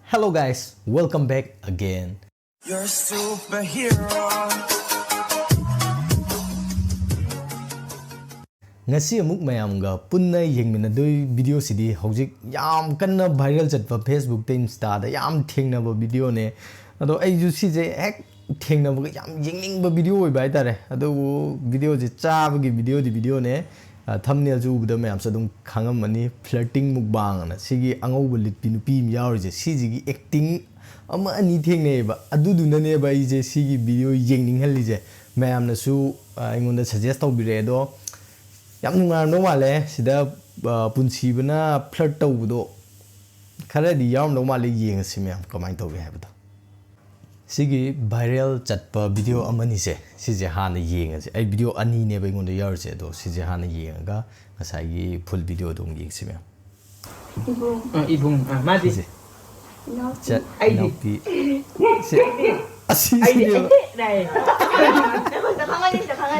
Hello guys, welcome back again. You're a superhero. Ngasi amuk mayamga punna yengminadoi video sidi hojik yam kanna viral chatpa Facebook te Insta da yam thengnaba video ne ado ai ju si je ek thengnaba yam yengningba video oi bai tare ado video je chabagi video ne thumbnail ju ubda mayam sadum khangam mani flirting mukbang na sigi angau litpi nupi mi yauri je sigi acting ama ani thengne ba adu duna ne ba je sigi video yengning hali je mayam na su ingonda suggest tawbire do yam nungarno male sida punsibana flirt tawbudo khara di yam no male yeng simyam kamai tawbe habdo sigi viral chatpa video amani se sije hana yeng ase ai video ani ne ba ngonda yar se do sije hana yeng ga ngasai gi full video dong yeng simyam ibung mati chat ID se asi ID ne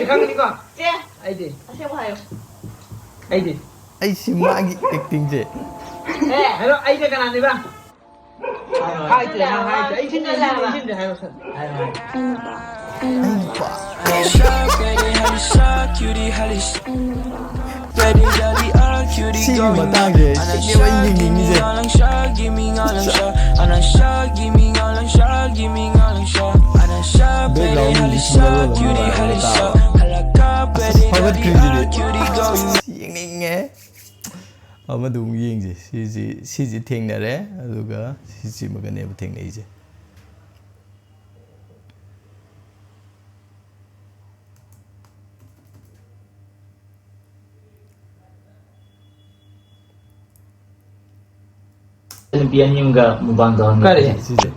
강은이 거 ID ID ai simagi acting je hello ID kan ande ba ID ID 진짜 하요 sigi matage sigi ba yeng je amadung yeng je siji thengnare aduga siji magane ba thengnai je Pian yung ga mubang doon. Kare. siji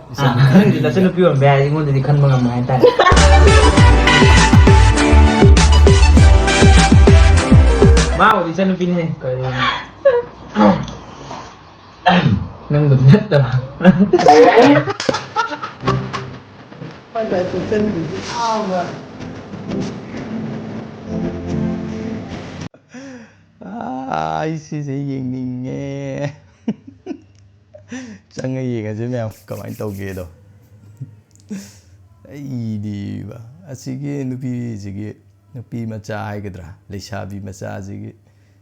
hindi na sino piyon ba ingon di kan mga mahay tayo. Mau di sana pineh kare. Nang benet dah. Pada tu sendiri. ai siji yeng nghe chẳng ai yeng ase mèo kamai tawge do ai di ba asigi nupi macha haigadra leisabi macha jigi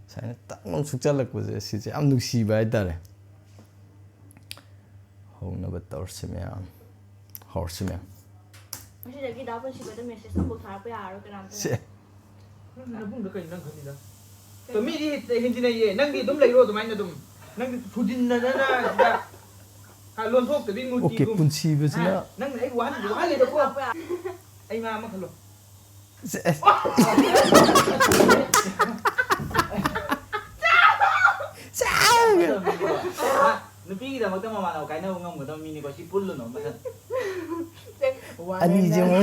saina tangong sukchalak ko je sije am nuksi ba tare hongna ba torse mèo horse mèo Masih lagi dapat sih pada message aku thar pe aro kan se Na bung da kai nang khani da. To mi di hindi na ye nang di dum lai ro to mai na dum. Nang di thudin na da. Ha lon thok te bin mun ti okay punsi ba sina nang ai wan le da ko. Ai ma khalo. se Nupi kita magta mama na kay na ngam mo mi ni ko si pullo no masan. ani je mo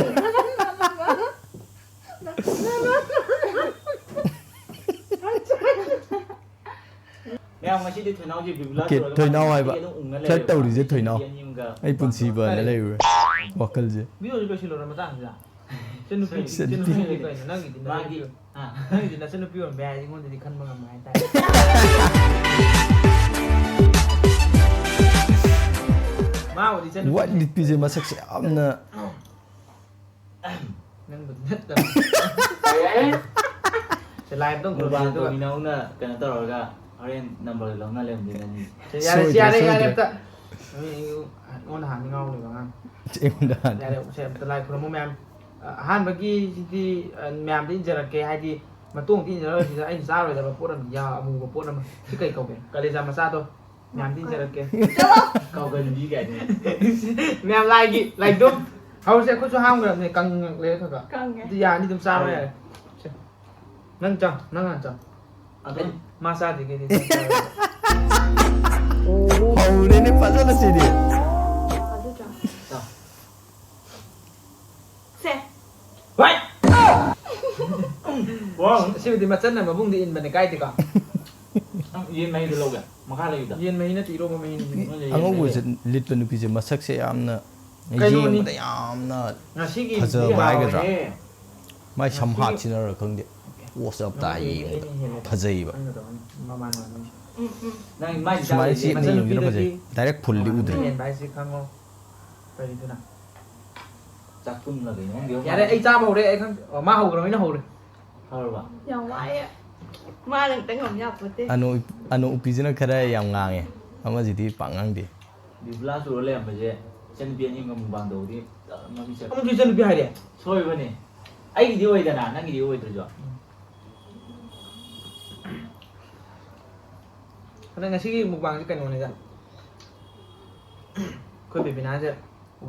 Mèo mà chỉ đi thổi nấu gì bị okay thoi naw ai ba flat tawri je thoi naw ai punsi ba na lai ru wakal je Ví dụ như cái xilo Ramadan ra. Chân nupi cái nang di na di. Nang di na chân nupi on ba ingon di kan mga mahay tayo. Mau di chân what did pije masak se amna nang benet dah. Selain tu Mubang tu to minaw na kana to ra oren number lang na lem din ani. Siya ta. Ngon han ngau ni bang. em da Ya de se telai pura mo mem. Han bagi di mem di jara ke hai di matung di jara di ai sa rồi da pura ya amu ko pura ma. Si kai kau ke. Kali sama sa to. Mem di jara ke. Kau gần đi cái này. Mem lagi like dum. Hau se ko so ham ga ne kang le tha ka. Kang ya. Di ya ni dum sa rồi. Nang chang, nang chang. Apa? Masa di ke di. oh ini pasal sih dia Aduh cang. Sao? Se. Wai. Wow. Si di macam na mabung di in ba ne kai ti ka. Yên mày từ lâu kìa. Mà khá là gì đó. Yen mai na ti ro mo mai ni. ang ogu je lit pa nupi je masak se amna Kaino ni? yeng ba yamna Na sige. Hazel bai ga dra Eh. mai sam hat chinara khang de what's up ta yi phajai ba Ano to? Mama na. 난 많이 수많은 짜고 씹는 맞아요. 용기로 보지 비둘기. 다이렉트 볼리 우드 yen bài xích khăn không vậy thì thế nào 짝꿍 là cái món điều dạ đây anh cha hầu đây anh ở ma hầu rồi nó hầu rồi thôi bà Dòng quái á. Mai lần tính hồng nhập một tí. ano upizina khara yam ngange ama jidi pangang di đi bla số lên mà chứ chân biên nhưng mà bằng đầu thì nó bị sợ ông chưa chân được hay đấy thôi vậy nè ai cái điều ấy đó nè cái điều ấy rồi cái này xí một bằng cái cảnh này ra coi bị nát chưa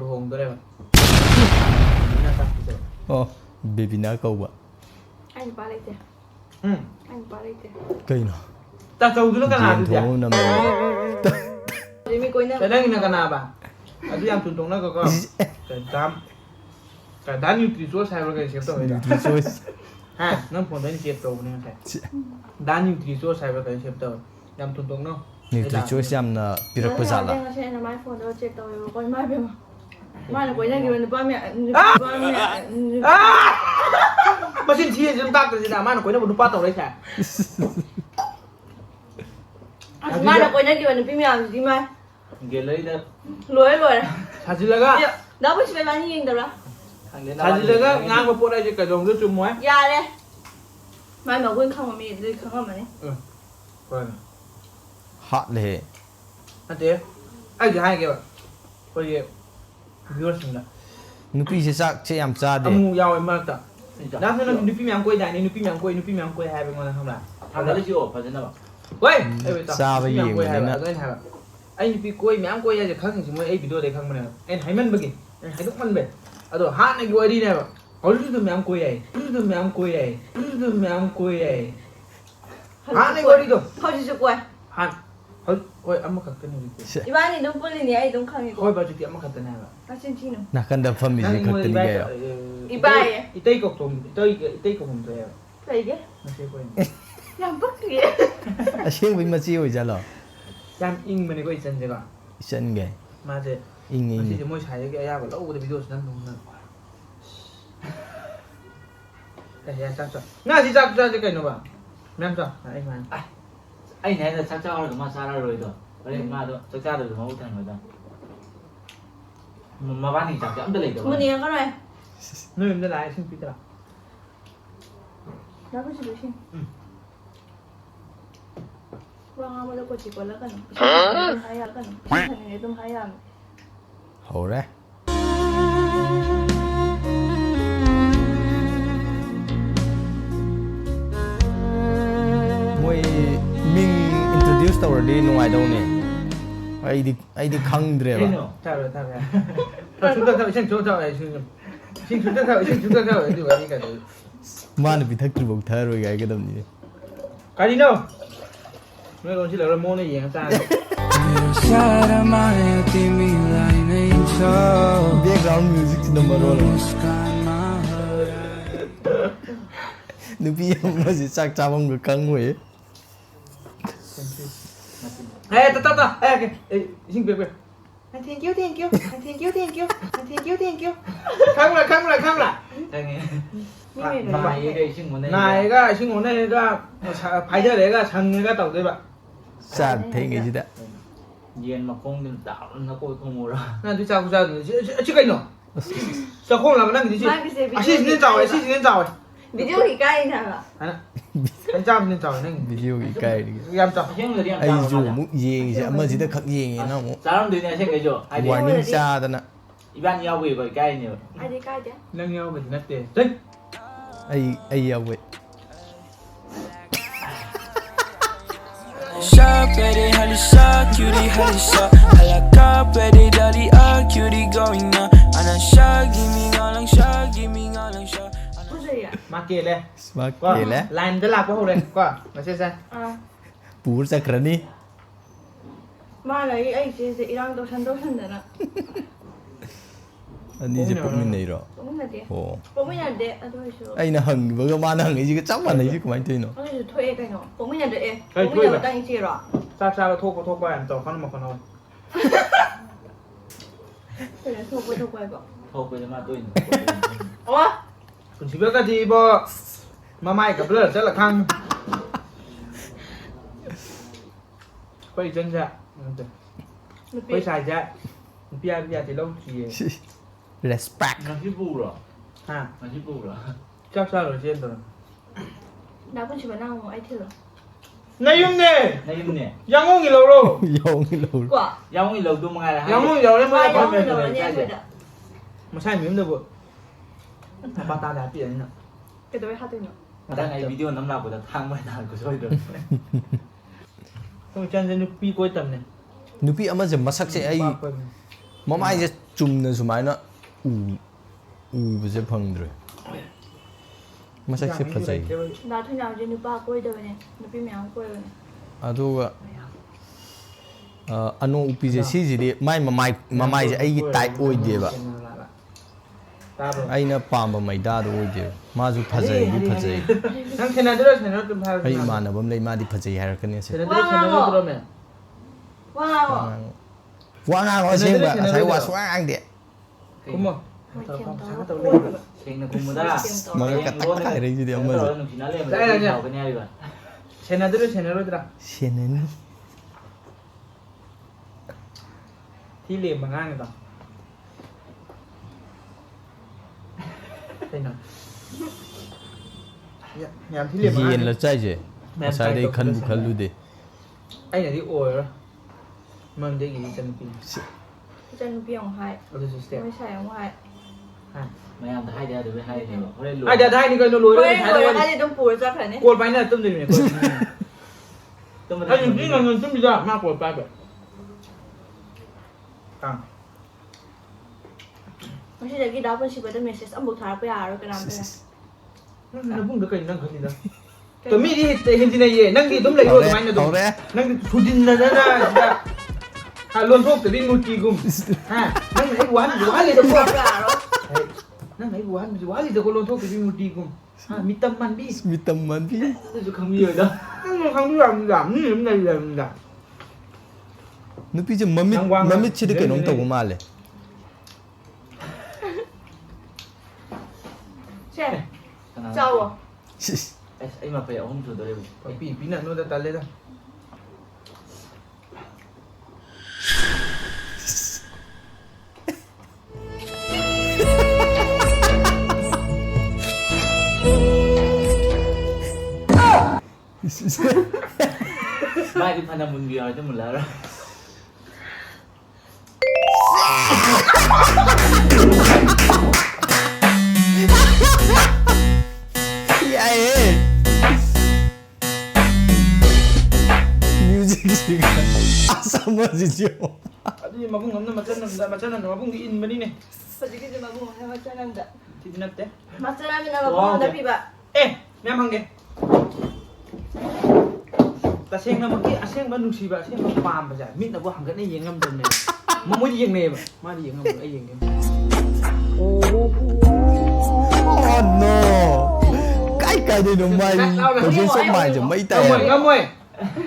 đồ hồng tôi đây mà oh baby na kau ba Anh ba lấy tiền. ừ Anh ba lấy tiền. kai no ta trâu nó cái nào jen được vậy tho nam Để mình coi nữa. cái đây là cái nào bà ở đây em tụi nó có cái đá như thủy số sai vào cái xếp tàu này resource ha nó còn đến xếp tàu này phải đá như thủy số sai vào cái xếp tàu em tụi nó nutritious yam na pirak pa jala Đang xem là máy phone đâu check tao rồi coi mai bên mà. Mai là quay ra kêu là ba mẹ. Ba mẹ. mà xin chia chúng ta cái gì nào mà nó quấy nó một ba tàu đấy chả Mai là quay ra kêu là bị mẹ gì mai. ghé lấy đó Lùi. 사실래가 Đó bữa sẽ bán gì đâu đó. 사실래가 ngang vào bộ đây chỉ cái đồng nước chung muối Ra đây. Mai mà quên không mà mình đi không mà đấy. vâng hot le anh thế anh thì hai cái bạn coi gì viewer sinh là nupi se sak che yam cha de ông giàu em mà ta đã thế nó nuôi phim yang quay này nuôi phim yang quay hai bên ngoài không là thằng đó chịu phải thế nào quay Xa với gì mà hai nên á. bạn hai bạn anh nuôi quay yang quay ra khăng chỉ mới ấy video đấy khăng mà anh hãy mình bagi anh hãy lúc mình về à rồi hát này quay đi này bạn ở lúc tôi yang quay này lúc tôi yang quay này lúc tôi yang quay này hát này quay đi rồi Không chỉ chụp quay. 한 거의 안 먹었거든 우리. 이반이 눈 뿌리니 아이 눈 칸이고. 거의 봐줄게 안 먹었던 애가. 아친치노. nakanda family je khaktani ga 이바에. 이따이 꼭좀 이따이 꼭좀 돼요. 또 이게? 나 세고 있는. 양 빡게. aseng bai ma chi hoi jalo ям 잉면에 거 있잖아 제가. chen ge 맞아. ing 사실 ing 뭐 잘 얘기 야 벌써 오늘 비디오 지난 동안. 야 짝짝. 나 진짜 짝짝 cái nó bảo. Mẹ cho, anh mà. anh này là chắc chắn là mà sao rồi rồi đấy mà đó chắc chắn được máu thành rồi đó mà bán thì chắc chắn được lấy được 문이 안 가네. 너 임대 나이 신비더라. 나도 지 조심. Vâng, mà đâu có chỉ có là cần. Hay là cần. Thành này tôi hay làm. ho re moi ming introduce tawr di nuai dau ne ai di khangdre ba 타요. chúng ta xin chúng ta xin chúng ta theo đi vào đi cái man bi thak bok thar roi ga ga dam ni cái gì đâu mấy con chỉ là môn này gì sao background music number 1 nupi ma si sak cha bang ga kang we ê ta ê xin việc thank you khang lại anh mà mày đây xin muốn đây này cái xin ngồi đây cái phải chơi đấy cái thằng cái tàu đấy bạn sa the nge ji da nhiên mà không nên tạo nó coi không mua ra那就照顾照顾，这个喏，小空了，那你去，啊，是今天找哎， Video thì cay nè ạ. anh照今天找那个， video gi kai ni em找， xem người đi ăn ai cháo ju mà mu yeng je ama ji da khak yeng na mo cháo làm từ này xem cái chỗ ai đi warning cha da na iban nhau về gọi cay nhiều Ai đi cay chứ? nâng nhau mình nát tiền, đấy, ai ya we Sharp, ready, how to shock, cutie, how to shock. I like up, ready, daddy, cutie going on. And I shock, give me all on shock, give me all on shock. Có gì ạ? mà kia đây, smart qua, ke le line đó là có hồ đây, qua, mà xem xem, À. pur sa krani Mai lấy ấy thì 이랑 또 산다나. ani je pok min nei ro Cũng là thế. ho Cũng là thế, à tôi hiểu. ai na hang ba ga ma na hang ji ga chap ma nei ji kamai toi no Ông ấy thuê cái nó. Cũng là thế. Cũng là đang chơi rồi. sao thôi qua em找看嘛看到， Thế là thuê quay bỏ. thôi bây giờ mà tôi Ủa? còn chỉ biết cái gì bo, mà mai gặp lỡ rất là khăng, quay chân dạ quay xài dạ bia bia thì lâu thì respect มันที่ปูเหรอ ha มันที่ปูเหรอ chắc sao rồi trên rồi ดาวเพิ่นสิมานั่งไอ้เถื่อ này im nè ในยิมเนี่ย ยังงงอีกแล้วโร โยงนี่รู้ กว่า ยังไม่เราดูมั้งไงล่ะ ยังงงอีกแล้วเลยไม่ ว่า ได้ ยั พอง ไม่ เป็น โด เล น ย เนี่ยเพิ่นอ่ะ มาใช่มิ้มเลยบุปาตาดาเปลี่ยนน่ะ ก็จะไปหาตัวเนาะ มาตั้งไอ้วิดีโอน้ำหนักกูจะทางไม่ทันกูช่วยเดิน ต้องจันจะนุปีกล้วยต่ำเนี่ย นุพี่อามาจะมาสักเสียไอ้มาไม่จะจุ่มเนี่ยสมัยน่ะไปจะพังเลยมาสักเสียพอใจ ดาวทุนยาวจะนึกป้ากล้วยเดินเนี่ยนึกพี่แมวกล้วยเลยเนี่ย อะดูว่าอันนู้นอุปนิสัยสิเดียไม่จะไอ้ตายโอ้ยเดียบไอ้น่ะปามไม่ได้โอ้ยเดียมาจุพอใจดิพอใจ นั่งเทนเดอร์ตุ้มพา ไอ้มานะผมเลยมาดิพอใจหากันเนี่ยสิ เทนเดอร์ตัวแม่ ว้าว ว่างเราเชื่อแบบใช้ว่าสว่างเดีย คุ้มมั้ง ไม่เค็มต่อ เก่งนะคุณมุด้า มันก็กระตักอะไรทีเดียวมัน หนุ่มชินาเล่มันเอาไปเนี่ยดีกว่า เทนเดอร์ตัว เช่นนั้น ที่เหลี่ยมบางง่ายกันต่อเป็นหนังยามที่เหลี่ยม เย็นแล้วใจเจใช้ได้ขันบุคลุดิ ไอ้เนี่ยที่โอ้ยแล้วมันได้กี่จันปี จะนึกพี่ของไฮ เราจะสุดเสีย ไม่ใช่ของไฮ ไม่เอาแต่ให้เดี๋ยวไปให้เดี๋ยวเขาได้รู้ ไอ้เดี๋ยวได้นี่ก็รวย เฮ้ เลย ย เฮ้ ใช้ ย ได้ ไอ้ต้องปูจักแค่นี้ กดไปเนี่ยตุ้มดีเนี่ยกด ต้องมา ไอ้จริงๆเงินตุ้มดีจ้ะมากกดไปแบบตัง ไม่ใช่เด็กที่ดาวเพิ่นสิไปแต่เมสเซจอันบุกทาไปหาเรากันนำไป นั่นพุ่งเด็กกันนั่งขึ้นนะตัวมีที่เห็นที่ไหนเย่นั่งที่ตุ้มเลยรู้ไหมเนี่ยตุ้มนั่งทุดินนะนะถ้ารวมพวกแต่ดิ้นมูจีกุมฮะนั่งไอ้หวานเลยตัว ไปหาเรา นั่งไอ้หวานเลยตัวคนรวมพวกแต่ดิ้นมูจีกุมฮะมีตำมันบี้ มีตำมันพี่ จะคำเดียวเด้อ ครั้งที่แบบนี่มันอะไรแบบนี้ นุพี่จะมันไม่ชิดกันน้องตัวมาเลย ใช่เจ้าอ่ะ ไอ้มาไปเอาห้องสุดเลย ปีน่ะนู้นแต่เลยนะ ไม่ที่พันธมุนเดียวจะหมดแล้ว E aí? Music sih sama sih Cio. Tadi mabung ngomong macam mabung di in mana ni? พอดีก็จะมาบอกให้มาเจอนั่นจ้ะ Di mana teh? มาเจอนั่นนะมาบอกนะพี่บะ Memang deh. Taseng nama ki aseng Bandung sih ba, aseng pam ba ja. Mit na bo hang kan ai yang ngam dum ne. Mo mo di yang ne ba. Ma di yang ngam ai yang ne. Oh no. Cái này nó mày, có chuyện sắp mày chứ mấy tay. Ngam oi.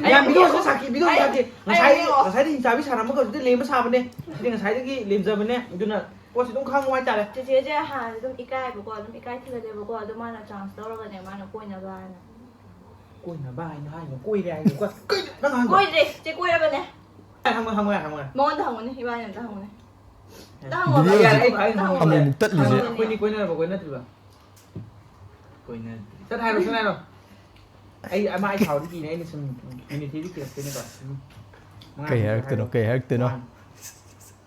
Ayam video sa sakit video sakit. Ngasai di sabi sarang mo ko di lem sa ba ne. Di ngasai di lem sa ba ne. Itu na. Ko si dong khang wai cha le. เจ๊จะหาต้องอีกใกล้บอกว่าต้องอีกใกล้ที่เราจะบอกว่าต้องมาในจางสตอร์กันเนี่ยมาในกล้วยในบ้าน Koi na ba ai hai koi dai ni ko. Koi nang hang. กล้วยดิเจ๊กล้วยอะไรเนี่ย Hang mo. มองทางวันนี้ที่บ้านอย่างทางวันนี้ทาง Video Ai ai gì? ai. Không mình tất gì vậy? Koi na ba koi na tu ba. คุยเนี่ย Rất hay rồi. Ai mai chào đi này ni sum ni thi đi kia ni ba. Kể hết từ nó.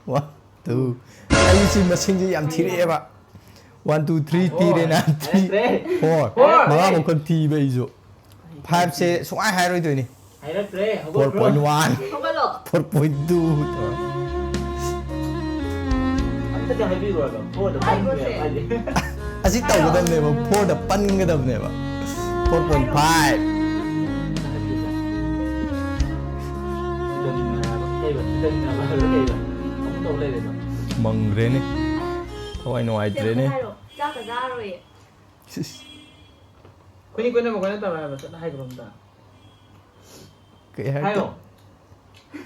One, two. Ai xin mà xin gì làm thi đấy bạn. 1, 2, 3 thi đây nè. 4. Mà một con thi bây giờ. 5 sẽ số ai hai rồi tuổi này. ให้ได้เปรย์ 4.1. เขาก็หลอก 4.2. ถ้าจะให้พี่รวยแบบโคตรแบบไม่เปลี่ยนไปดิ Así tao cái đầm này mà 4 depan cái đầm này bạn. 4.5. เดินมาใกล้แบบเดินมาแล้วใกล้แบบต้องโตเลยเลยแบบ Mừng rồi này. Thôi anh nói เจ๊ rồi ไม่ này. ได้หรอกเจ้ากับเจ้าเลย Koi na ba koi na ta ba rất hay rồi ta. Kể ให้ hết. หรอ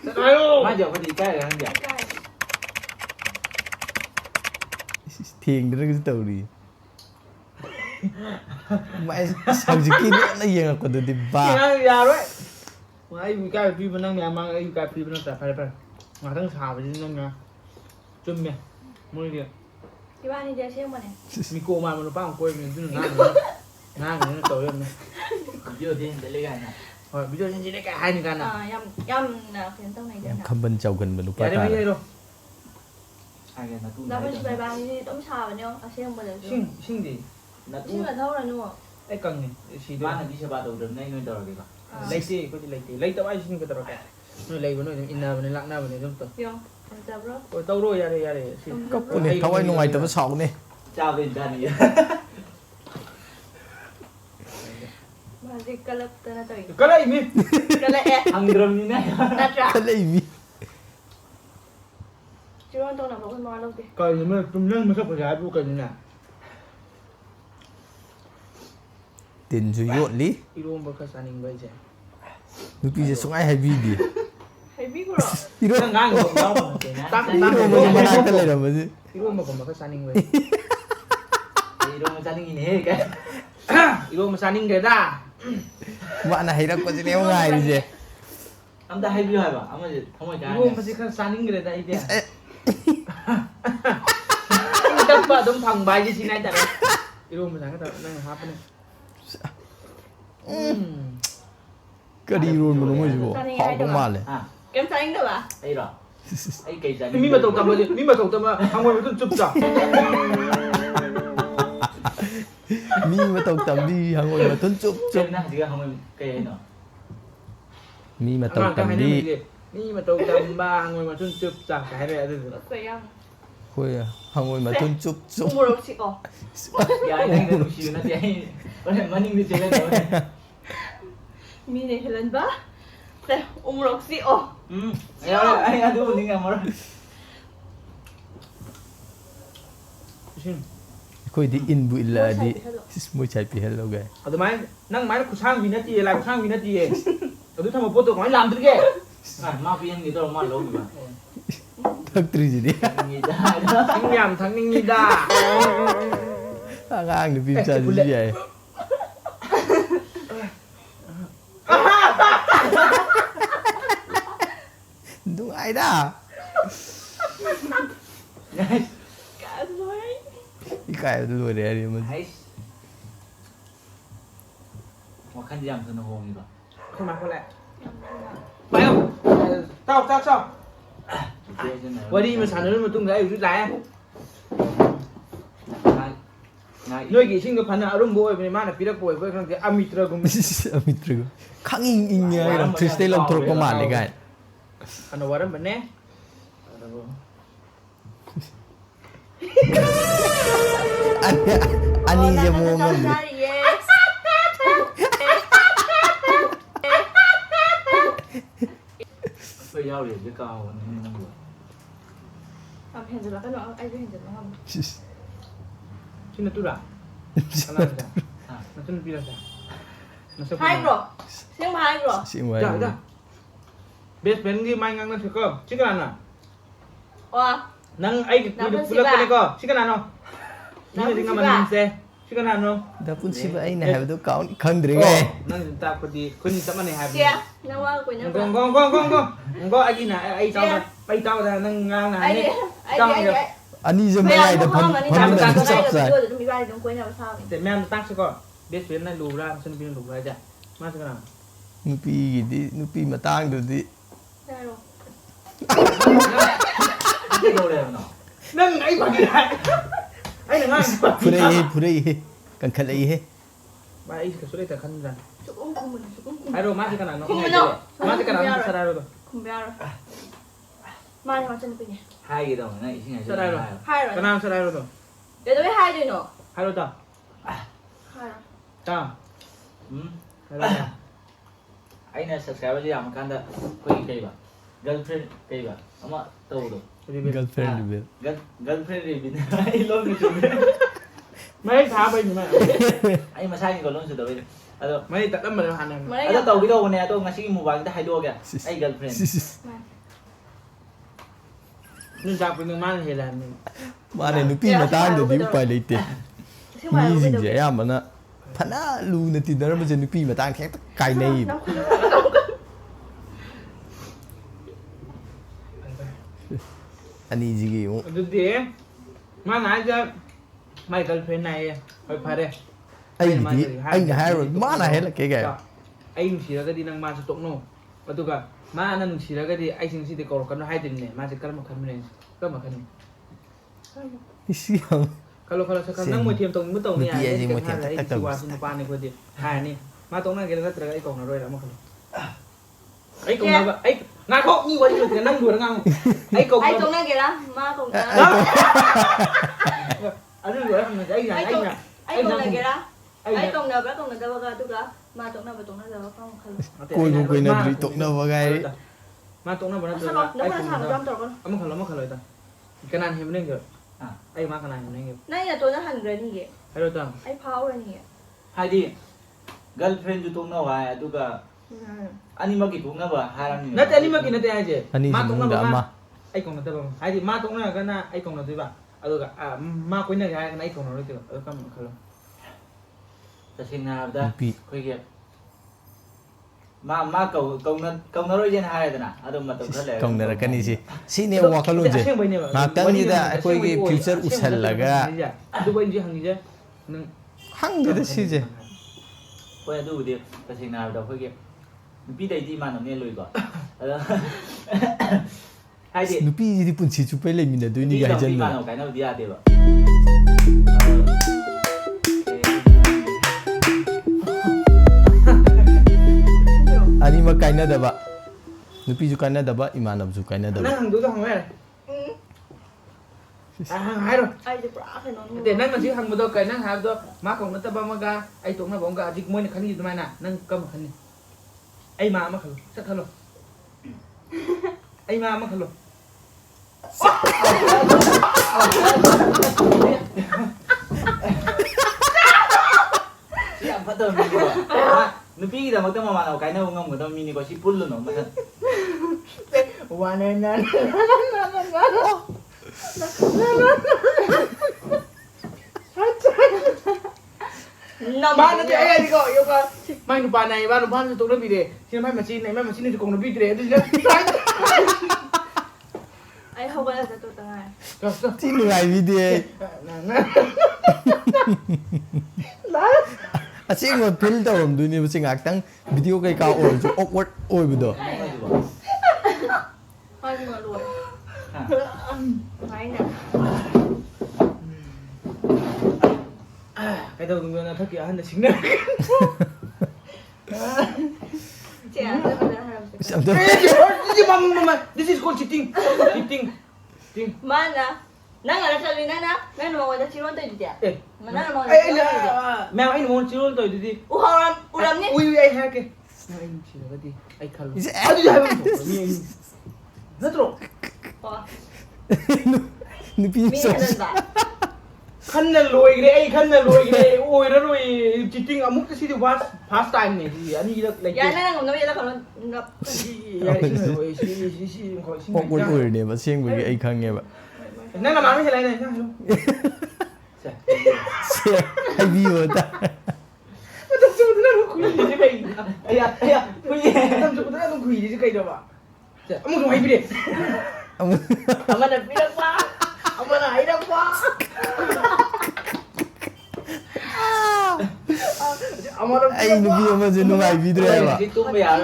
Rất hay rồi. ไม่เดี๋ยวพอดีใกล้กันเดี๋ยว ใกล้ Thiền đó cái tàu đi. Mày sao chỉ kia nữa là gì còn được đi ba. Koi na ya rồi. ai bị cái phi bên năng mẹ mang ai cái phi bên năng phải phải mà thằng xào với năng nha chum mẹ mua đi ที่บ้านนี่เจ๊เชี่ยงมาเนี่ย mi cô mà nó bao quên mình cứ ngang nó tối lên này Video thì để lấy cái này. rồi bây giờ chỉ lấy cái hai này cái อ่า nào ยำน่ะเขียนตรงไหนเดี๋ยวนะ คำบรรเจ้ากันบรรลุปา cái ตา đấy đây đâu Hai cái là tu. แล้วเป็นใบบางนี่ต้มชาแบบเนี้ยเอาเชี่ยงมาเลย xin xin gì Là ชื่อ tu. แบบเท่าไหร่นู่น cái cần này xì Ba đó là đi xe ba đầu đường này nơi đầu cái cả. lấy xì có gì lấy tao ai xin cái tao cái nó lấy vào nó in nào này lặng nào này giống tao เดี๋ยวมันจะรบ ôi tao rồi ra đây xin ก็ปุ่นนี่เขาไว้หน่วยแต่ว่าสองนี่ Chào bên cha này. มาดิกระเล็บตัวน่าจะอีก cái đấy mi กระเล็บเอ๊ะ Ăn drum như này. น่าจะ ทะเลมี จุดตรงไหนบอกคุณมอลงดิ coi như mà tụi nó sắp phải bu cần nè ตินจุยโยนลิ đi luôn bao cái sản hình vậy chứ นุปีจะส่งไอ้ให้บีดี ให้พี่กูหรอ อีโร่ thằng ngang của nó tắt อีโร่มันจะมาได้กันเลยเหรอมันสิ đi luôn mà còn bao cái sản hình vậy Thì đâu mà cha đi nhìn hết cái. đi luôn mà sản hình cái ra ว่าอันไหนเราก็จะเลี้ยวง่ายดิเจ Ông ta hay video hay bảo, ông ấy không phải đi cái. luôn mà chỉ cái sản hình cái ra đi đâm vào đâm thằng bài gì xin này tại đây đi luôn mà sản cái tao đang hấp này ก็ดีรูนมันไม่ใช่บ่หอมมากเลย À, เกมใช้ด้วยป่ะ đây rồi. Ấy cây trái. mi mà tàu tầm rồi mi mà tàu tầm mà thằng ngoài mà tôi chụp rồi มีมาตกต่ำดีหางอยมาต้นจุ๊บจุ๊บ Trên này thì không em cây nữa. มีมาตก thằng cái ต่ำ này ดี mi mà tàu tầm ba ngoài mà tôi chụp rồi cái này là เสียง คุยหางอยมาต้นจุ๊บจุ๊บ อุโมงค์สิอ๋อ Thì ai thấy được xíu nó thì ai có thể mà ninh chơi lên rồi. มีในเฮลันบ้าแต่อุโมงค์สิอ๋อ Ai ăn đủ ninh à mà. คุยดีอินบุอิลลาดีไม่ใช่พี่เฮลโลไง ở tụi mày năng máy nó sang vì nó gì lại sang vì nó gì ở tôi thằng một tụi nói làm thế kìa À, mà phi anh thì tôi mà lâu rồi. ทักตรีจีดี Nghĩ ra đó. thằng nhảm thằng ninh gì đà อ้างนี่พี่ชายดีใหญ่ดูไอ้ด่า Này, กาสวย อีกไก่ตัวเดียวนี่มัน hãy. Hoặc khăn giảm thân hồn gì vậy? không mà không lẽ phải không sao sao Chơi trên này. qua đi mà sản nó mà tung đấy rút lại Ngay. Ngay. nơi kỳ sinh cái phần nào đúng bôi mà là pira bôi với cái amitra cũng มิตรขังอิงไงเราทริสเตลทรก็มาเลยไง anh nói rằng bên nè อันนี้จะมัวมัน ใช่เย้ Bây giờ để cái cao nên nó vừa. ทำเห็นจุดแล้วก็น้องไอ้เห็นจุดแล้วทำ xin là tôi đã anh làm sao nó xin pira sao nó sẽ ให้กรอเสียงมาให้กรอ เสียงไว้ dạ dạ biết bên cái mai ngang nó sẽ có chứ cái nào ว่า nang ai cái Nang cái pun pula siba. cái này có chứ cái nào Nang ini pun tinggal siba. manin se chứ cái nào ดาปุ่นสิบไอ้เนี่ยดูเขาขังดีไง nang tak pergi kun sama nih เสีย habis นั่งว่ากูยัง Gong ai na ai tao ra nang ngang ไอ้ na ดิ ni ไอ้ดิไอ้ดิ อันนี้จะ ไม่ ไม่ ได้ ได้แต่ แต่ พั พั น น พั พั น น มัน มัน จะ จะ ชอบ ใส่ ใส่ จะมีบ้านตรงกล้วยเนี่ยเศร้า แต่แม่มันตั้งซะก่อนเบสเฟนนั่นรูราฉันเป็นรูราจ้ะมาสักหน่อย นุปีดินุปีมาตั้งดูดิ ได้หรอ Cái đồ này nó. นั่งไอ้บักกี้ได้ไอ้หนึ่งอ่ะ ผู้ใดผู้ใดกันขันอะไรเฮ้ มาไอ้กระสุนได้แต่ขั้นจัน ชุกอุ้มคุมมันชุกอุ้มคุม ไอ้โรมาสิกันหน่อยเนาะ คุมมันเนาะ มาสิกันหน่อยสลายโรตัว คุมไปอะไรมาเนี่ยมันจะเป็นไง Hai cái đồng này xin Sao đây rồi? ให้หรอ กันหน่อยสลายโรตัว เดี๋ยวจะไม่ให้ด้วยเนาะ ไอ้โรตัว ให้หรอ จ้า Ừ. ไอ้โรตัว Anh này subscribe cho làm can đã quay cây bà. Girlfriend cây bà. Ông ạ, tàu rồi. กัลเฟรนด์เบล Girlfriend thì bình ai luôn rồi chúng. ไม่ท้าไปอยู่ไหม Anh mà sai thì còn luôn rồi đâu bây giờ. À rồi. ไม่ตัดแล้วมันหันเลย มาได้ À ยัง tàu cái đồ này tôi ngay khi mua vàng ta hay đua kìa. Anh girlfriend. นึกจากเป็นหนึ่งมาเฮลันนึง มาเนี่ยนุปีมาตั้งดูดิไปเลยเตะ เชื่อว่า มี เรา สิ่ ไป ง ดู เดียวมันนะพนาลูนติดนั้นมันจะนุปีมาตั้งแค่ไก่ใน น้ำคุณ ꯑꯅꯤꯁꯤꯒꯤ ꯑꯗꯨꯗꯤ ꯃꯥꯅ ꯍꯥꯏꯁꯦ ꯃꯥꯏ girlfriend ꯍꯥꯏꯌꯦ ꯍꯣꯏ ꯐꯔꯦ ꯑꯩꯅ ꯍꯥꯏꯔꯣꯏ ꯃꯥꯅ ꯍꯦꯜꯂꯛꯀꯦ ꯀꯥꯏ ꯑꯩ ꯅꯨꯡꯁꯤꯔꯒꯗꯤ ꯅꯪ ꯃꯥꯁꯨ ꯇꯣꯛꯅꯧ ꯑꯗꯨꯒ ꯃꯥꯅ ꯅꯨꯡꯁꯤꯔꯒꯗꯤ ꯑꯩꯁꯤ ꯉꯁꯤꯗꯤ ꯀꯧꯔꯛꯀꯅꯨ ꯍꯥꯏꯗꯣꯏꯅꯦ ꯃꯥꯁꯦ ꯀꯔꯝꯕ ꯈꯟꯕꯅꯦ ꯀꯔꯝꯕ ꯈꯟꯕꯅꯦ ꯈꯜꯂꯣ ꯅꯪ ꯃꯣꯏꯊꯦꯝ ꯇꯧꯅꯤꯡꯕ ꯇꯧꯅꯤ ꯅꯨꯄꯤ ꯌꯥꯔꯦ ꯍꯥꯏꯁꯦ ꯑꯩ ꯃꯣꯏꯊꯦꯝ ꯍꯥꯏꯔꯦ ꯇꯛ ꯑꯩ ꯁꯤ ꯋꯥꯁꯤ ꯇꯧꯕ ꯅꯨꯄꯥꯅꯤ ꯑꯩꯈꯣꯏꯗꯤ ꯍꯥꯏꯔꯅꯤ ꯃꯥ ꯇꯣꯛꯅꯒꯦꯔꯥ ꯅꯠꯇ꯭ꯔꯒ ꯑꯩ ꯀꯧꯅꯔꯣꯏꯔꯥ ꯑꯃ ꯈꯜꯂꯣ ꯑꯩ ꯀꯧꯅꯕ ꯑꯩ ꯉꯥꯏꯈꯣ ꯃꯤ ꯋꯥꯔꯤ ꯂꯣꯏꯗ꯭ꯔꯦ ꯅꯪ ꯂꯣꯏꯔ ꯉꯥꯡꯉꯨ ꯑꯩ Ai ꯀꯧꯅꯕ tụng nghe kìa đó, ma tụng nghe. ꯑꯗꯨ ꯂꯣꯏꯔ ꯍꯪꯉꯁꯦ Ai tụng này kìa đó. Ai Ai tụng nào đâu vào tu cả. Ma tụng nào đâu không không. ꯀꯣꯏꯕꯨ ꯀꯣꯏꯅꯗ꯭ꯔꯤ ꯇꯣꯛꯅꯕ ꯒꯥꯏ 마 똥나 보나 Sao không? Đúng là sao mà trong rồi. 한번 걸러 일단 cái này hiểm lên kìa ai má cái này hiểm lên kìa Này là tôi nó hành rồi nhỉ? hay rồi tao Ai phao rồi nhỉ? 하디 girlfriend 주 동나와 누가 아니마기 동나봐 하람이 nó tên đi mà kì nó tên ai chứ Anh má đi 똥나 đã 보나 mà ai còn nó tên không ai thì má 똥나 cái na ai còn nó tên bà rồi à má quên này cái này còn nó tên ở cái mình khơi 자신나보다 그게 마 câu nói 하야되나 아도 맞도 그래 ꯀꯧꯅꯔꯛꯀꯅꯤꯁꯤ ꯁꯤꯅꯦ ꯋꯥꯈꯜꯂꯣꯟꯁꯦ ꯉꯥꯛꯇꯪꯁꯤꯗ ꯑꯩꯈꯣꯏꯒꯤ future ꯎꯁꯜꯂꯒ ꯑꯗꯨꯕꯨ ꯑꯩꯁꯦ ꯍꯪꯉꯤꯁꯦ ꯅꯪ ꯈꯪꯗꯦꯗ ꯁꯤꯁꯦ ꯍꯣꯏ ꯑꯗꯨꯕꯨꯗꯤ ꯇꯁꯦꯡꯅ ꯍꯥꯏꯔꯕꯗ ꯑꯩꯈꯣꯏꯒꯤ ꯅꯨꯄꯤꯗꯩꯗꯤ ꯏꯃꯥꯟꯅꯕꯅ ꯂꯣꯏꯀꯣ ꯑꯗꯣ ꯍꯥꯏꯗꯤ ꯅꯨꯄꯤꯁꯤꯗꯤ ꯄꯨꯟꯁꯤ ꯆꯨꯞꯄꯩ ꯂꯩꯃꯤꯟꯅꯗꯣꯏꯅꯤ ꯍꯥꯏꯖꯟꯕ ꯏꯃꯥꯟꯅꯕ ꯀꯥꯏꯅꯕꯗꯤ ꯌꯥꯗꯦꯕ ꯑꯅꯤꯃꯛ ꯀꯥꯏꯅꯗꯕ ꯅꯨꯄꯤꯁꯨ ꯀꯥꯏꯅꯗꯕ ꯏꯃꯥꯟꯅꯕꯁꯨ ꯀꯥꯏꯅꯗꯕ ꯅꯪ ꯍꯪꯗꯣꯏꯗꯣ ꯍꯪꯕ ꯌꯥꯔꯦ ꯍꯥꯏꯔꯣ Ai thì bả phải nói. ꯅꯠꯇꯦ ꯅꯪ ꯉꯁꯤ ꯍꯪꯕꯗꯣ ꯀꯩ ꯅꯪ ꯍꯥꯏꯕꯗꯣ ꯃꯥ ꯀꯧꯅꯗꯕ ꯑꯃꯒ ꯑꯩ ꯇꯣꯛꯅꯕ ꯑꯃꯒ ꯍꯧꯖꯤꯛ ꯃꯣꯏꯅ ꯈꯟꯈꯤ ꯑꯗꯨꯃꯥꯏꯅ ꯅꯪ ꯀꯔꯝꯕ ꯈꯟꯅꯤ ꯑꯩ ꯃꯥ ꯑꯃ ꯈꯜꯂꯣ ꯁꯠ ꯈꯜꯂꯣ ꯑꯩ ꯃꯥ ꯑꯃ ꯈꯜꯂꯣ ꯌꯥꯝ ꯐꯠꯇꯕ ꯃꯤꯅꯤꯀꯣ ꯅꯨꯄꯤꯒꯤꯗꯃꯛꯇ ꯃꯃꯥꯟꯅꯕ ꯀꯥꯏꯅꯕ ꯉꯝꯒꯗꯕ ꯃꯤꯅꯤꯀꯣ ꯁꯤ ꯄꯨꯜꯂꯨꯅꯣ ꯃꯁꯛ 마 nãy ai ai đi gọi yêu cơ mai nụ bà này ba nụ ba nụ tụng nó bị để xin mai mà xin này thì cùng nó bị để đi nữa Ai không có là tôi tặng ai. rồi ที่เหนื่อยวิดี ꯑꯁꯦꯡꯕ feel ꯇꯧꯔꯝꯗꯣꯏꯅꯦꯕꯁꯦ ꯉꯥꯛꯇꯪ video ꯀꯩꯀꯥ ꯑꯣꯏꯔꯁꯨ ꯑꯣꯛꯋꯥꯔꯗ ꯑꯣꯏꯕꯗꯣ Ai mà đuổi. Máy nè. cái đầu tụi nó thất kỷ hơn là chính này Chị ăn cho nó làm gì? ꯁꯝꯇ this is called cheating cheating Mà nè. Nãy là sao đi nãy nè. Nãy nó ngồi đó chỉ nói tôi gì vậy? Mà nãy nó ngồi ấy đó. là mèo anh muốn chiếu rồi thì U làm nhé. ui anh hai cái anh chỉ là cái gì anh khăn luôn à đi hai bên rất rồi 누피 Mình 있어 ăn lần vậy. khăn là lùi cái đấy khăn là lùi cái đấy ôi nó rồi cheating ở mức cái gì fast time này thì anh đi được Dạ nãy nó nói vậy là còn ngập. ꯑꯣꯛꯋꯥꯔꯗ ꯑꯣꯏꯔꯅꯦꯕ ꯑꯁꯦꯡꯕꯒꯤ ꯑꯩ ꯈꯪꯉꯦꯕ nãy là bán cái này này ꯁꯦ ꯍꯥꯏꯕꯤꯌꯣ tâm sự thế nào quỷ chứ cây quỷ tâm sự thế nào quỷ chứ cây đâu ạ ông dùng hay bị đi ông là bị đau quá ông là hay đau quá ꯑꯩ ꯅꯨꯄꯤ ꯑꯃꯁꯨ ꯅꯨꯡꯉꯥꯏꯕꯤꯗ꯭ꯔꯦꯕ tumbe ya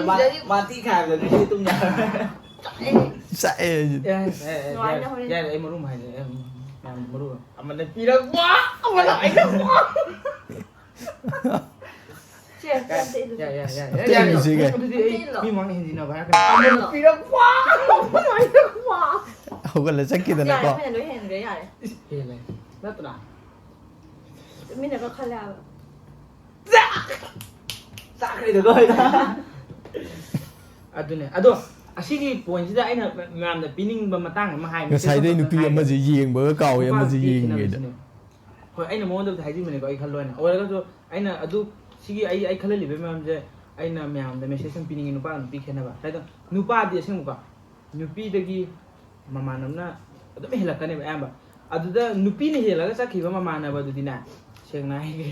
mati khải rồi cái tum nhà ꯆꯥꯛꯑꯦ dạ em muốn luôn hay em muốn luôn ông là bị đau quá ông là hay đau quá Chị ăn chị được. mi món này gì nào vậy ông là bị đau quá ông là hay đau quá เขากันเลยสักกี่ตัวนะ Dạ ก็ phải là đối hẹn với nhà đấy. Hề này, rất là Mình là có khăn là. xa cái được rồi đó ꯑꯗꯨꯅꯦ ꯑꯗꯣ ꯑꯁꯤꯒꯤ ꯄꯣꯏꯟꯠꯁꯤꯗ ꯑꯩꯅ ꯃꯌꯥꯝꯅ ꯄꯤꯅꯤꯡꯕ ꯃꯇꯥꯡ ꯑꯃ ꯍꯥꯏꯕ ꯉꯁꯥꯏꯗꯩ ꯅꯨꯄꯤ ꯑꯃꯁꯦ ꯌꯦꯡꯕꯒ ꯀꯥꯎꯋꯦ ꯑꯃꯁꯦ ꯌꯦꯡꯉꯦꯗ ꯍꯣꯏ ꯑꯩꯅ ꯃꯉꯣꯟꯗꯕꯨꯗꯤ ꯍꯥꯏꯖꯤꯟꯕꯅꯦꯀꯣ ꯑꯩ ꯈꯜꯂꯣꯏꯅ ꯑꯣꯏꯔꯒꯁꯨ ꯑꯩꯅ ꯑꯗꯨ ꯁꯤꯒꯤ ꯑꯩ ꯈꯜꯍꯜꯂꯤꯕ ꯃꯌꯥꯝꯁꯦ ꯑꯩꯅ ꯃꯌꯥꯝꯗ ꯃꯦꯁꯦꯖ ꯑꯃ ꯄꯤꯅꯤꯡꯉꯤ ꯅꯨꯄꯥꯒ ꯅꯨꯄꯤ ꯈꯦꯠꯅꯕ ꯍꯥꯏꯗꯣ ꯅꯨꯄꯥꯗꯤ ꯑꯁꯦꯡꯕꯀꯣ ꯅꯨꯄꯤꯗꯒꯤ ꯃꯃꯥꯟꯅꯕꯅ ꯑꯗꯨꯝ ꯍꯦꯜꯂꯛꯀꯅꯦꯕ ꯑꯌꯥꯝꯕ ꯑꯗꯨꯗ ꯅꯨꯄꯤꯅ ꯍꯦꯜꯂꯒ ꯆꯠꯈꯤꯕ ꯃꯃꯥꯟꯅꯕꯗꯨꯗꯤꯅꯦ ꯁꯦꯡꯅ ꯍꯥꯏꯒꯦ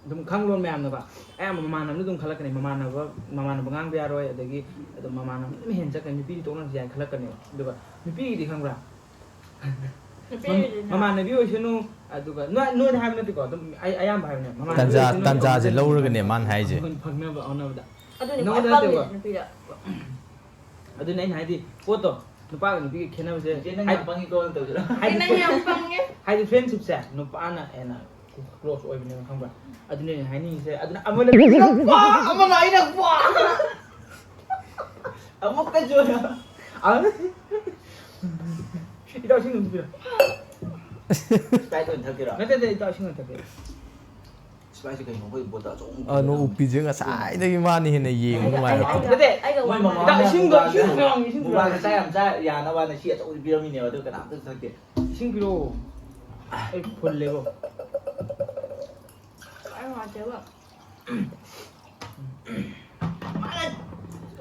ꯑꯗꯨꯝ ꯈꯪꯂꯣꯟ ꯃꯌꯥꯝꯅꯀꯣ ꯑꯌꯥꯝꯕ ꯃꯃꯥꯟꯅꯕꯅ ꯑꯗꯨꯝ ꯈꯜꯂꯛꯀꯅꯤ ꯃꯃꯥꯟꯅꯕ ꯉꯥꯡꯕ ꯌꯥꯔꯣꯏ ꯑꯗꯒꯤ ꯑꯗꯨꯝ ꯃꯃꯥꯟꯅꯕ ꯑꯗꯨꯝ ꯍꯦꯟꯅ ꯆꯠꯀꯅꯤ ꯅꯨꯄꯤꯗꯤ ꯇꯣꯛꯅꯔꯁꯤ ꯌꯥꯏ ꯈꯜꯂꯛꯀꯅꯦꯕ ꯑꯗꯨꯒ ꯅꯨꯄꯤꯒꯤꯗꯤ ꯈꯪꯕ꯭ꯔꯥ ꯃꯃꯥꯟꯅꯕꯤ ꯑꯣꯏꯁꯅꯨ ꯑꯗꯨꯒ ꯅꯣꯏꯅ ꯍꯥꯏꯕ ꯅꯠꯇꯦꯀꯣ ꯑꯗꯨꯝ ꯑꯩ ꯑꯌꯥꯝꯕ ꯍꯥꯏꯕꯅꯦ ꯇꯟꯖꯥꯁꯦ ꯂꯧꯔꯒꯅꯦ ꯃꯥꯅ ꯍꯥꯏꯁꯦ ꯐꯪꯅꯕ ꯑꯣꯟꯅꯕꯗ ꯑꯗꯨꯅꯤ ꯅꯉꯣꯟꯗ ꯈ꯭ꯋꯥꯏ ꯅꯠꯇꯦꯀꯣ ꯄꯥꯝꯃꯤꯁꯦ ꯅꯨꯄꯤꯗ ꯑꯗꯨꯅ ꯑꯩꯅ ꯍꯥꯏꯗꯤ ꯄꯣꯠꯇꯣ ꯅꯨꯄꯥꯒ ꯅꯨꯄꯤꯒ ꯈꯦꯠꯅꯕꯁꯦ ꯅꯪ ꯌꯥꯝ ꯄꯪꯉꯤ ꯀꯣꯜ ꯇꯧꯁꯤꯔꯣ ꯅꯪ ꯌꯥꯝ ꯄꯪꯉꯦ ꯍꯥꯏꯗꯤ ꯐ꯭ꯔꯦꯟꯁꯤꯞꯁꯦ ꯅꯨꯄꯥꯅ ꯍꯦꯟꯅ ꯀ꯭ꯂꯣꯁ ꯑꯣꯏꯕꯅꯦꯕ ꯈꯪꯕ꯭ꯔꯥ ꯑꯗꯨꯅ ꯑꯩꯅ ꯍꯥꯏꯅꯤꯡꯉꯤꯁꯦ ꯑꯗꯨꯅ ꯑꯃꯅ ꯑꯃꯅ ꯑꯩꯅ ꯑꯃꯨꯛꯀꯁꯨ ꯏꯇꯥꯎ ꯏꯁꯤꯡ ꯑꯝꯇ ꯄꯤꯔꯣ ꯁ꯭ꯄꯥꯏꯁ ꯑꯣꯏꯅ ꯊꯛꯀꯦꯔꯣ ꯅꯠꯇꯦ ꯏꯇꯥꯎ ꯏꯁꯤꯡ ꯑꯝꯇ ꯊꯛꯀꯦ ꯁ꯭ꯄꯥꯏꯁꯁꯦ ꯀꯩꯅꯣ ꯑꯩꯈꯣꯏ ꯕꯣꯇꯜ ꯑꯆꯧꯕ ꯑꯅꯣ ꯎꯞꯄꯤꯁꯦ ꯉꯁꯥꯏꯗꯒꯤ ꯃꯥꯅ ꯍꯦꯟꯅ ꯌꯦꯡꯕ ꯅꯨꯡꯉꯥꯏꯔꯦ ꯑꯩꯒ ꯃꯣꯏ ꯋꯥ ꯃꯃꯥꯅ ꯏꯁꯤꯡꯗꯣ ꯃꯨꯕꯥꯡꯗ ꯆꯥ ꯌꯥꯝ ꯆꯥ ꯌꯥꯅꯕꯅ ꯁꯤ ꯑꯆꯧꯕ ꯄꯤꯔꯝꯃꯤꯅꯦꯕ ꯑꯗꯨ ꯀꯅꯥꯝꯇꯁꯨ ꯊꯛꯇꯦ 이신 필요 에이 볼래고 ꯑꯩ ꯅꯨꯡꯉꯥꯏꯇꯦꯕ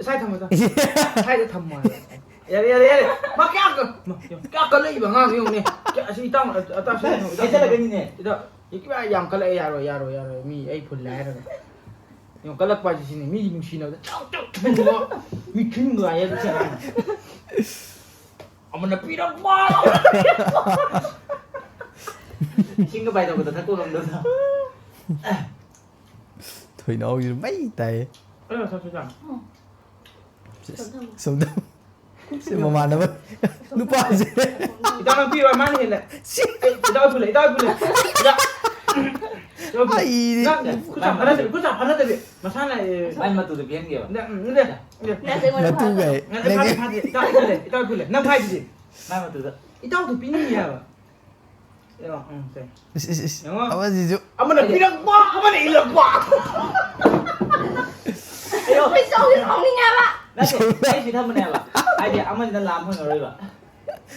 사이 담아다 사이도 담아 야래 막 걸레 봐 형님 아시 이따 아따 해설하겠네 이따 이끼야 양 걸레 야로 미 에이 볼래 이러고 형 걸럭 빠지시네 미 뭉시나다 쩍쩍 미친 거 아니야 진짜 어머나 삐럭 봐 싱글 바이더보다 탁구 감도다 ꯊꯣꯏꯅꯥꯎꯁꯨ ꯃꯩ ꯇꯥꯏꯌꯦ 자 ꯁꯣꯝꯗ ꯁꯤ ꯃꯃꯥꯟꯅꯕ ꯅꯨꯄꯥꯁꯦ 이따는 삐와 많이 했네 이따 불래 아이 그자 하나들 마사나 마이 마뚜도 비행기요 근데 ꯃꯇꯨꯒ 이따 불래 난 파이지 마이 마뚜도 이따도 삐니야 아버지죠 아무나 삐랑 봐 아무나 일러 봐 Mày xấu cái không đi nha bạn 나도 아이씨 한번 해봐 아이디 아무리 난 라면 어려워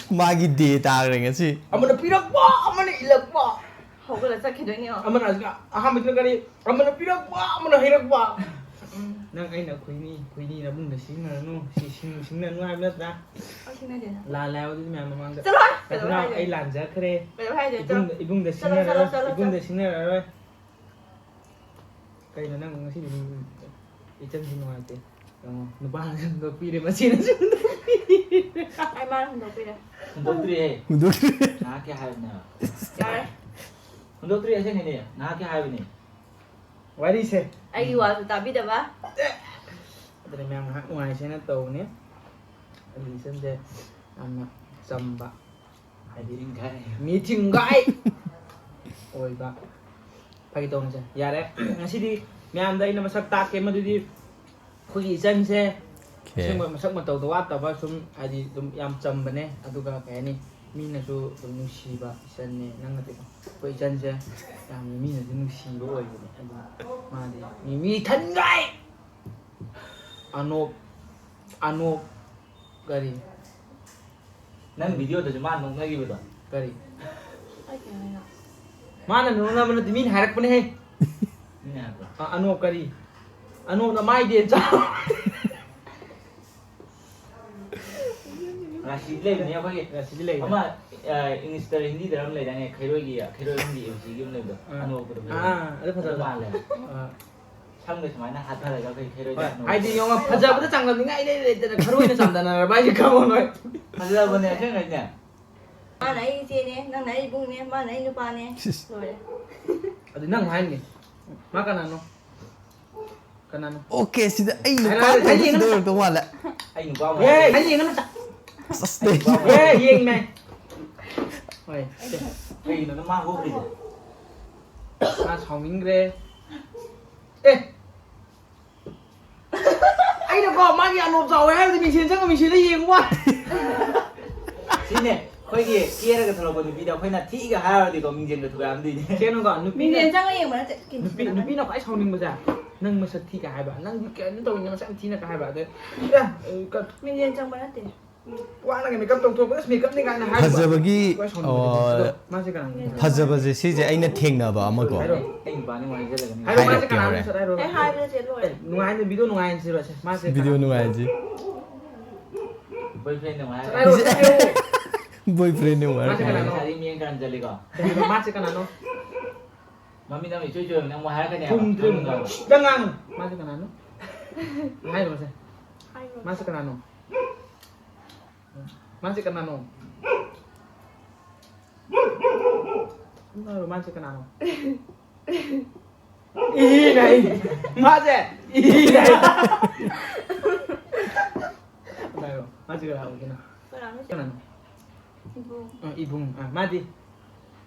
마기 데 따그래 ngasi 아무나 삐랑 봐 아무나 일러 봐 Không có là sao khi đấy nhỉ 아무나 아무나 들어가니 아무나 삐랑 봐 아무나 해랑 봐 nang ai na kuini na bung da sing na no sing na no ai biết ra Ôi xin này gì la lao đi mẹ mang Sao rồi cái nào ai làm giá kre Bây giờ hay rồi cho ibung da sing na rồi ibung da sing na rồi cái nó năng ngasi đi chân sinh ngoài thế nó ba nó pi để mà xin Ai mang không đầu bây giờ hundotr이 해 우도 나한테 하였나 Ra đấy hundotr이 생기네 나한테 하였니 ngoài đi xe Ai đi qua thì tao biết được á đây mẹ hát ngoài xe nó tàu nhé đi xem đây làm sầm bạ 아이디 링카이 meeting guy ôi bạ phải tông xe dạ đấy ngasi đi mẹ đây là mà sắp tạc cái mà đi khôi chân xeซึ่งมันสักมันตัวแต่ว่าซุมไอ้ที่ซุมยำจำไปเนี่ยอะตุกะแกนี่มีน่ะซุซุนุ่งชีบะฉันเนี่ยนั่งกันติไปฉันเสียยามมีน่ะซุนุ่งชีบะโอ้ยเนี่ยอันนี้มาดิมีทันไงอโนกะดิ 난 비디오도 좀 안 농락이거든 กะดิ Ai kìa này nào มาน่ะหนูน่ะมันมีหายรักปะเนี่ย นี่นะตัว อโนกะดิอโนน่ะไม่เดียนจ้า 라시레이네 거기 라시레이. 아마 인스타에 힌디 드라마 내장에 캐로이기야 캐로이 힌디 음식이 없는데 아노 그러면 아주 파자. 말래 참고서 많이 핫하다가 그 캐로이 ai đi nhau mà giờ vẫn chẳng làm gì ngay đây để khá đuôi nó chẳng là bao nhiêu câu rồi 하자 보내 생각이냐 Má nãy chia nè, năng nãy bung nè, má nãy nupa nè Rồi đấy Aduh nang main ni. Makan ano? Kanan. 오케이 시다 에이 누가 또 말라 anh qua mà Ye, cái gì nó chặt. 서스테 Ye, yên này. Ôi, cái nó mang vô đi à sáu miếng ghê. Ê. Anh đừng có mang nhà nộp dầu em thì mình xin chắc là mình xin cái gì không ạ? xin nè 거기 기회를 들어보니 비디오 거기나 티가 하야 되고 민재가 그거 안 되니 Xem nó gọi nước Mình pin. liền sang cái gì mà nó chạy kìm Nước pin nó phải sau nhưng mà ra. Nâng mà sật thi cả hai bạn, nâng cái nó tôi nhưng mà sẽ thi là cả hai bạn đấy. Ya, cần Mình liền sang bao nhiêu tiền quá là ngày mình cấp tổng thống với mình cấp tiếng Anh là hai bạn. 파자바기 Mang cái này. 파자바제 시제 아이나 탱나바 아마고 anh bán ngoài rất là Hai đứa mang Hai cái đứa này sẽ đây rồi. Em 2 bây giờ chết rồi Ngoài thì video ngoài gì vậy? Mang cái 비디오 누가야지 boyfriend ngoài Đây rồi, đây rồi. 보이프렌드 말 사진 미행 가는 자리가 Mang cái này nó. mami nami chơi chơi nang mahal ka niya Kum trim. Jangan. Masuk ke nano. Hai mas. 2 rồi Masuk ke nano. Masuk ke nano. 로만스 그나노. 이 나이 맞아. 이 나이. 나요. 맞아 그라 오기나. Parang ano siya? 그나노. Ibong. 이붕. 아 마디.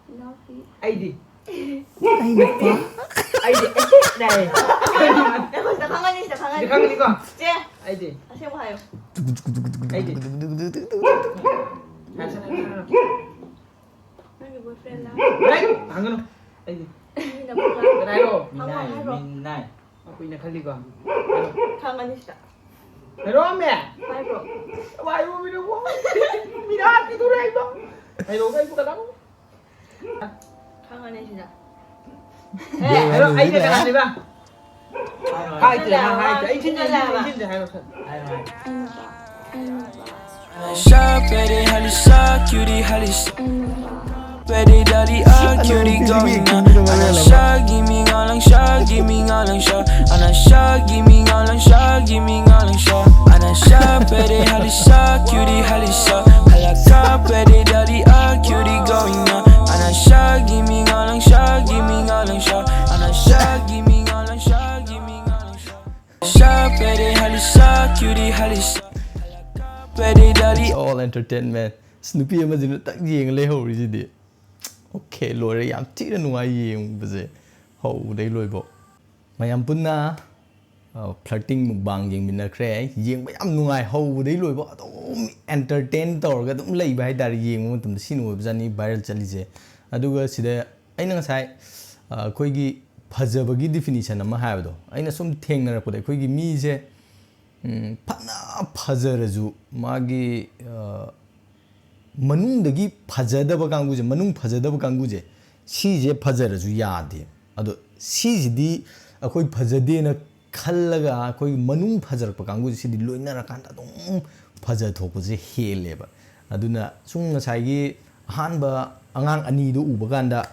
Nafi. 아이디. Ay, nako. 아이디. 나이. Ako, nakangan niya, nakangan. 이제 강은 이거. Che! 아이디. Asya mo kayo. 아이디. 괜찮아. Ano, boyfriend lang. 그래. 강은호. 아이디. Hinapula. 그래요. Minay. ako inakhaligo. Kangan niya siya. Pero ame. Bye bro. Why mo minuwa? Minahati ko rin ito. Ay, okay po ka lang. Kangan niya siya. Pero ay ka na, di ba? Hai chứ, hai chứ, hai chứ, hai chứ. Sharp, ready, halisa, cutie, halisa. Ready, daddy, cutie going on. Ana shark, give me all on shark, give me all on shark. Ana shark, give me all on shark, give me all on shark. Ana sharp, ready, halisa, cutie, halisa. Halaka, ready, daddy, cutie going on. Ana shark, give me all on shark, give me all on shark. Ana shark, give me all on shark, give me all on shark. Sharp, ready, halisa, cutie, halisa. Ready, daddy. It's all entertainment. Snoopy amazing tak yeng le ho ri di. Okay, lore yam ti na nuai yeng bze. Ho dei loi bo. Mayam punna flirting mukbang yeng min na kre yeng ba yam nuai ho dei loi bo adum entertain tor ga dum lei ba hai dar yeng mo tum sin wo bjani viral chali je. Aduga sida aina ngasai khoi gi phajabagi definition ama ha do. Aina sum thengna ra pode khoi gi mi je fana phajarazu magi manungdagi phajadaba kanguje manung phajadaba kanguje sije phajarazu yade ado sijidi akoi phajade na khallaga akoi manung phajarpa kanguje sidi loina ra kanda dum phaja thokuje heleba aduna sunga saigi hanba angang ani do uba kanda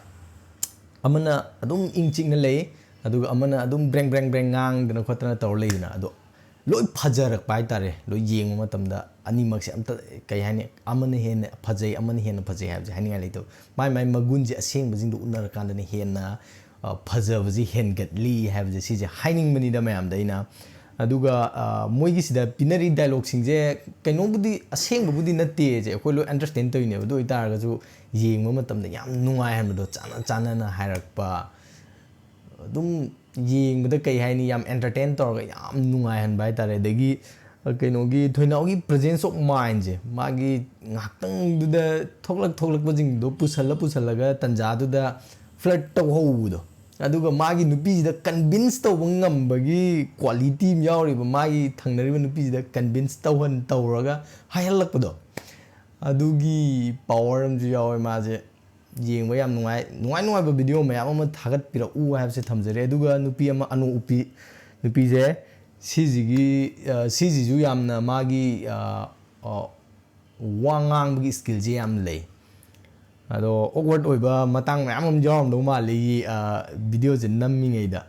amana adum ingchingna lei aduga amana adum breng breng breng ngang dana khotana tor leina ado loi phajarak pai tare loi yeng matamda ani makse amta kai hani amane hen phajai amane hen phajai habje hani ngai leto mai mai magunje aseng bajing do unar kanda ne hen na phajabaji hen gatli habje sije haining mani da mayam daina aduga moigi sida pinari dialogue singje kaino budi aseng budi natte je koi lo understand toine do itar ga ju yeng matamda yam nungai han do chana chana na hairakpa dum yeng bada kai haini yam entertain tor ga yam nungai han bai tare dagi kainogi thoinaugi presence of mind je magi ngaktang duda thoklak bajing do pusalla ga tanja duda flirt to ho do aduga magi nupi da convince to ngam bagi quality mi yauri ba magi thangnari ba nupi da convince to han tawraga hayalak do adugi power am ju yawi ma je yeng ba yam nungai ba video mayam ama thagat pira u habse thamjare aduga nupi ama anu upi nupi je siji ju yamna magi wangang bagi skill je yam lei ado awkward oiba matang mayam am jawam do ma lei video je nammi ngei da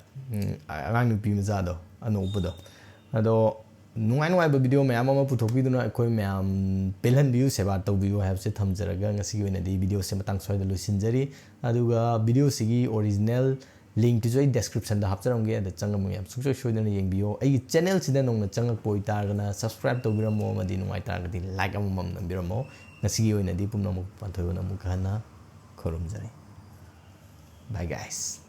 arang nupi maja do anu upa do ado nungai ba video mayam ama puthokpi duna koi mayam pelhan view seba to view have se thamjaraga ngasi gi di video se matang soi da lusinjari aduga video sigi original link to joy description da hapcharam ge da changam yam sukso shoidana yengbiyo ai channel sida nongna changak poi targana subscribe to biramo madi nungai targadi like amam nambiramo ngasi gi di pumna mu panthoyona mu khana khorumjari bye guys.